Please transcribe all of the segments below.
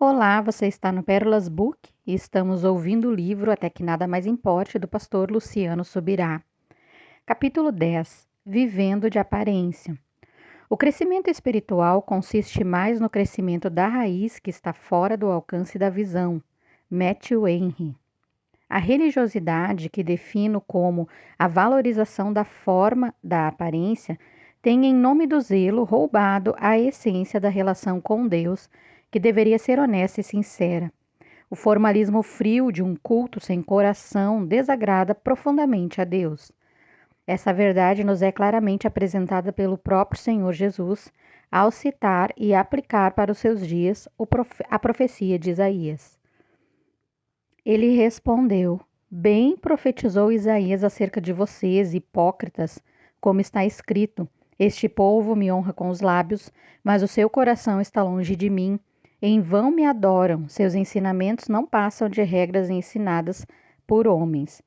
Olá, você está no Pérolas Book e estamos ouvindo o livro Até que Nada Mais Importe, do pastor Luciano Subirá. Capítulo 10. Vivendo de aparência. O crescimento espiritual consiste mais no crescimento da raiz que está fora do alcance da visão. Matthew Henry. A religiosidade, que defino como a valorização da forma da aparência, tem, em nome do zelo, roubado a essência da relação com Deus, que deveria ser honesta e sincera. O formalismo frio de um culto sem coração desagrada profundamente a Deus. Essa verdade nos é claramente apresentada pelo próprio Senhor Jesus ao citar e aplicar para os seus dias a profecia de Isaías. Ele respondeu: Bem profetizou Isaías acerca de vocês, hipócritas, como está escrito: Este povo me honra com os lábios, mas o seu coração está longe de mim. Em vão me adoram, seus ensinamentos não passam de regras ensinadas por homens.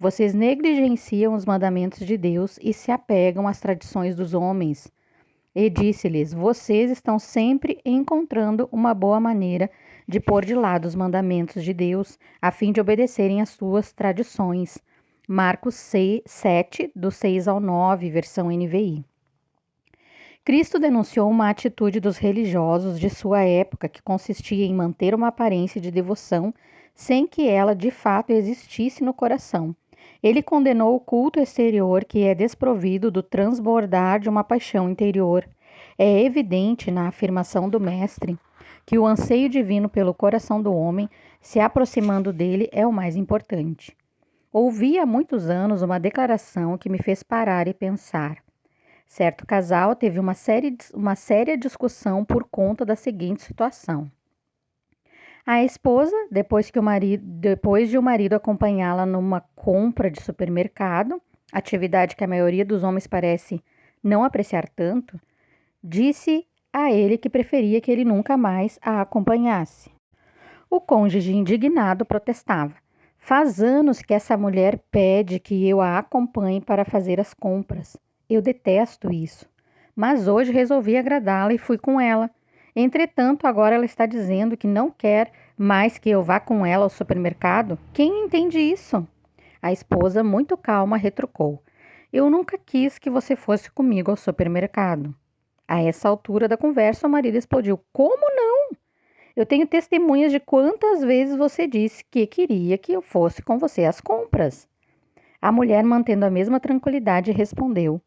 Vocês negligenciam os mandamentos de Deus e se apegam às tradições dos homens. E disse-lhes: Vocês estão sempre encontrando uma boa maneira de pôr de lado os mandamentos de Deus, a fim de obedecerem às suas tradições. Marcos 7, do 6 ao 9, versão NVI. Cristo denunciou uma atitude dos religiosos de sua época que consistia em manter uma aparência de devoção sem que ela de fato existisse no coração. Ele condenou o culto exterior que é desprovido do transbordar de uma paixão interior. É evidente na afirmação do Mestre que o anseio divino pelo coração do homem, se aproximando dele, é o mais importante. Ouvi há muitos anos uma declaração que me fez parar e pensar. Certo casal teve uma séria discussão por conta da seguinte situação. A esposa, depois de o marido acompanhá-la numa compra de supermercado, atividade que a maioria dos homens parece não apreciar tanto, disse a ele que preferia que ele nunca mais a acompanhasse. O cônjuge, indignado, protestava. Faz anos que essa mulher pede que eu a acompanhe para fazer as compras. Eu detesto isso. Mas hoje resolvi agradá-la e fui com ela. Entretanto, agora ela está dizendo que não quer mais que eu vá com ela ao supermercado. Quem entende isso? A esposa, muito calma, retrucou. Eu nunca quis que você fosse comigo ao supermercado. A essa altura da conversa, o marido explodiu. Como não? Eu tenho testemunhas de quantas vezes você disse que queria que eu fosse com você às compras. A mulher, mantendo a mesma tranquilidade, respondeu: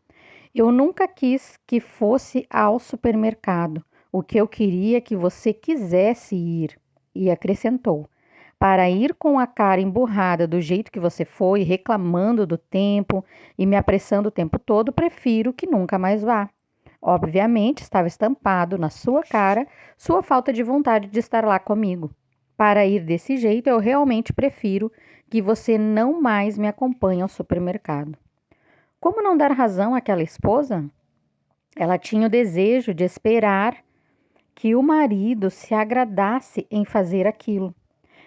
Eu nunca quis que fosse ao supermercado. O que eu queria é que você quisesse ir. E acrescentou: Para ir com a cara emburrada do jeito que você foi, reclamando do tempo e me apressando o tempo todo, prefiro que nunca mais vá. Obviamente, estava estampado na sua cara sua falta de vontade de estar lá comigo. Para ir desse jeito, eu realmente prefiro que você não mais me acompanhe ao supermercado. Como não dar razão àquela esposa? Ela tinha o desejo de esperar que o marido se agradasse em fazer aquilo.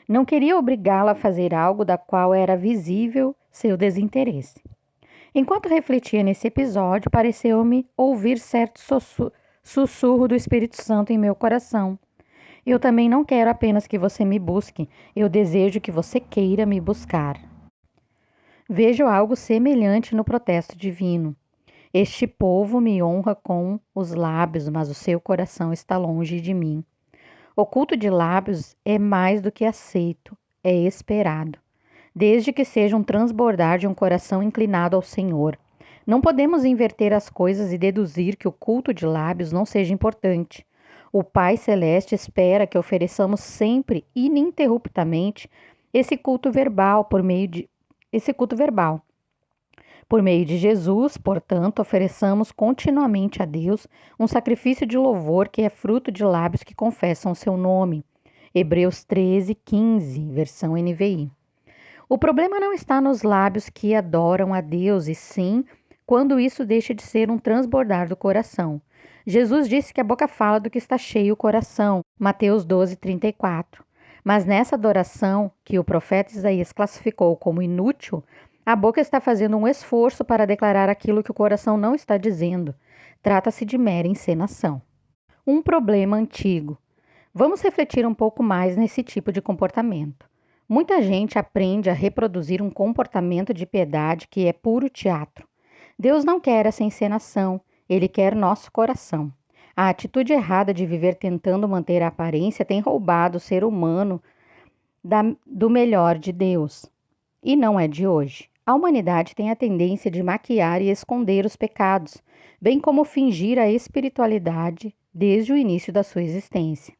Não queria obrigá-la a fazer algo da qual era visível seu desinteresse. Enquanto refletia nesse episódio, pareceu-me ouvir certo sussurro do Espírito Santo em meu coração. Eu também não quero apenas que você me busque, eu desejo que você queira me buscar. Vejo algo semelhante no protesto divino. Este povo me honra com os lábios, mas o seu coração está longe de mim. O culto de lábios é mais do que aceito, é esperado, desde que seja um transbordar de um coração inclinado ao Senhor. Não podemos inverter as coisas e deduzir que o culto de lábios não seja importante. O Pai Celeste espera que ofereçamos sempre, ininterruptamente, esse culto verbal por meio de Por meio de Jesus, portanto, ofereçamos continuamente a Deus um sacrifício de louvor que é fruto de lábios que confessam o seu nome. Hebreus 13:15, versão NVI. O problema não está nos lábios que adoram a Deus, e sim quando isso deixa de ser um transbordar do coração. Jesus disse que a boca fala do que está cheio o coração, Mateus 12:34. Mas nessa adoração, que o profeta Isaías classificou como inútil, a boca está fazendo um esforço para declarar aquilo que o coração não está dizendo. Trata-se de mera encenação. Um problema antigo. Vamos refletir um pouco mais nesse tipo de comportamento. Muita gente aprende a reproduzir um comportamento de piedade que é puro teatro. Deus não quer essa encenação, ele quer nosso coração. A atitude errada de viver tentando manter a aparência tem roubado o ser humano do melhor de Deus. E não é de hoje. A humanidade tem a tendência de maquiar e esconder os pecados, bem como fingir a espiritualidade desde o início da sua existência.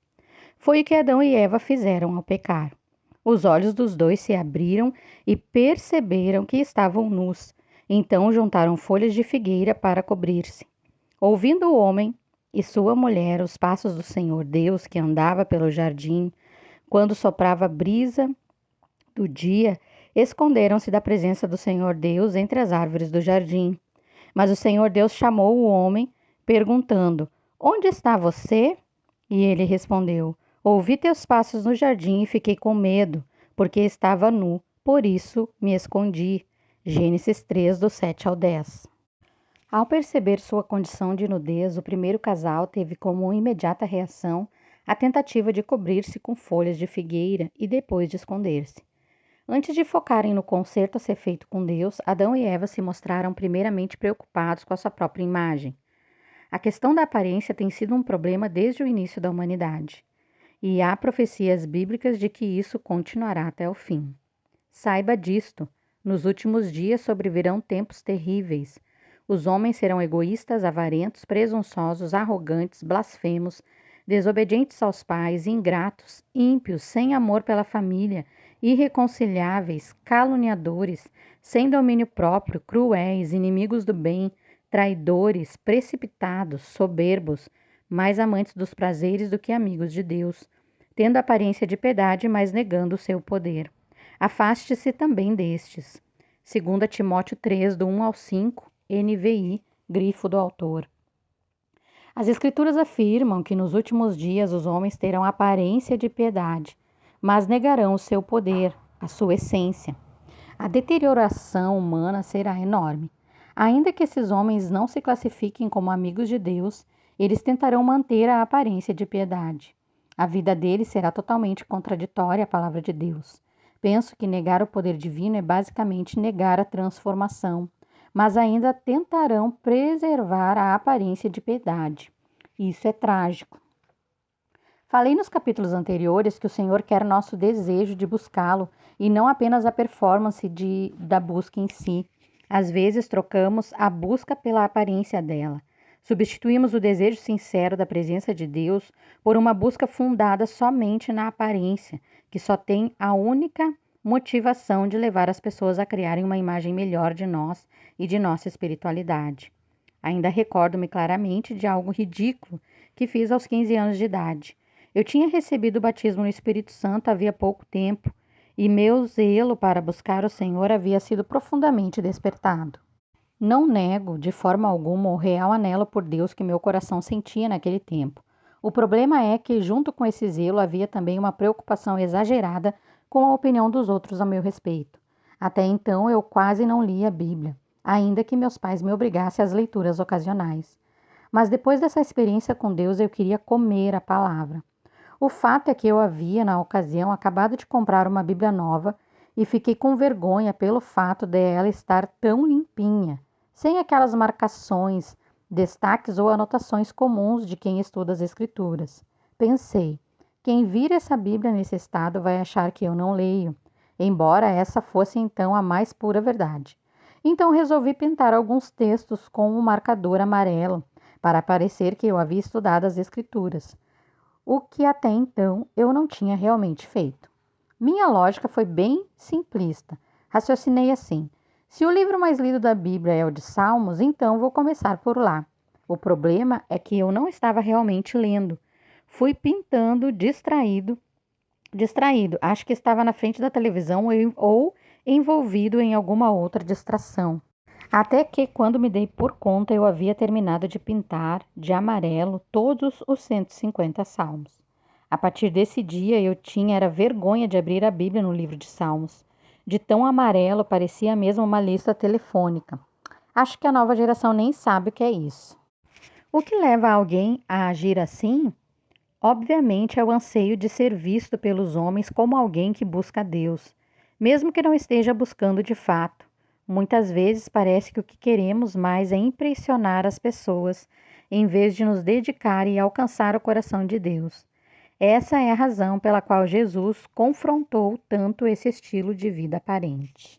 Foi o que Adão e Eva fizeram ao pecar. Os olhos dos dois se abriram e perceberam que estavam nus. Então juntaram folhas de figueira para cobrir-se. Ouvindo o homem e sua mulher os passos do Senhor Deus que andava pelo jardim, quando soprava a brisa do dia, esconderam-se da presença do Senhor Deus entre as árvores do jardim. Mas o Senhor Deus chamou o homem, perguntando: Onde está você? E ele respondeu: Ouvi teus passos no jardim e fiquei com medo, porque estava nu, por isso me escondi. Gênesis 3, do 7 ao 10. Ao perceber sua condição de nudez, o primeiro casal teve como imediata reação a tentativa de cobrir-se com folhas de figueira e depois de esconder-se. Antes de focarem no concerto a ser feito com Deus, Adão e Eva se mostraram primeiramente preocupados com a sua própria imagem. A questão da aparência tem sido um problema desde o início da humanidade, e há profecias bíblicas de que isso continuará até o fim. Saiba disto, nos últimos dias sobrevirão tempos terríveis. Os homens serão egoístas, avarentos, presunçosos, arrogantes, blasfemos, desobedientes aos pais, ingratos, ímpios, sem amor pela família, irreconciliáveis, caluniadores, sem domínio próprio, cruéis, inimigos do bem, traidores, precipitados, soberbos, mais amantes dos prazeres do que amigos de Deus, tendo aparência de piedade, mas negando o seu poder. Afaste-se também destes. 2 Timóteo 3, do 1 ao 5, NVI, grifo do autor. As Escrituras afirmam que nos últimos dias os homens terão aparência de piedade, mas negarão o seu poder, a sua essência. A deterioração humana será enorme. Ainda que esses homens não se classifiquem como amigos de Deus, eles tentarão manter a aparência de piedade. A vida deles será totalmente contraditória à palavra de Deus. Penso que negar o poder divino é basicamente negar a transformação, mas ainda tentarão preservar a aparência de piedade. Isso é trágico. Falei nos capítulos anteriores que o Senhor quer nosso desejo de buscá-lo e não apenas a performance da busca em si. Às vezes trocamos a busca pela aparência dela. Substituímos o desejo sincero da presença de Deus por uma busca fundada somente na aparência, que só tem a única motivação de levar as pessoas a criarem uma imagem melhor de nós e de nossa espiritualidade. Ainda recordo-me claramente de algo ridículo que fiz aos 15 anos de idade. Eu tinha recebido o batismo no Espírito Santo havia pouco tempo e meu zelo para buscar o Senhor havia sido profundamente despertado. Não nego, de forma alguma, o real anelo por Deus que meu coração sentia naquele tempo. O problema é que, junto com esse zelo, havia também uma preocupação exagerada com a opinião dos outros a meu respeito. Até então, eu quase não lia a Bíblia, ainda que meus pais me obrigassem às leituras ocasionais. Mas depois dessa experiência com Deus, eu queria comer a palavra. O fato é que eu havia, na ocasião, acabado de comprar uma Bíblia nova e fiquei com vergonha pelo fato de ela estar tão limpinha, sem aquelas marcações, destaques ou anotações comuns de quem estuda as Escrituras. Pensei, quem vir essa Bíblia nesse estado vai achar que eu não leio, embora essa fosse então a mais pura verdade. Então resolvi pintar alguns textos com um marcador amarelo, para parecer que eu havia estudado as Escrituras, o que até então eu não tinha realmente feito. Minha lógica foi bem simplista. Raciocinei assim: se o livro mais lido da Bíblia é o de Salmos, então vou começar por lá. O problema é que eu não estava realmente lendo. Fui pintando distraído. Acho que estava na frente da televisão ou envolvido em alguma outra distração. Até que, quando me dei por conta, eu havia terminado de pintar de amarelo todos os 150 salmos. A partir desse dia, eu tinha vergonha de abrir a Bíblia no livro de Salmos. De tão amarelo, parecia mesmo uma lista telefônica. Acho que a nova geração nem sabe o que é isso. O que leva alguém a agir assim? Obviamente, é o anseio de ser visto pelos homens como alguém que busca a Deus, mesmo que não esteja buscando de fato. Muitas vezes parece que o que queremos mais é impressionar as pessoas, em vez de nos dedicar e alcançar o coração de Deus. Essa é a razão pela qual Jesus confrontou tanto esse estilo de vida aparente.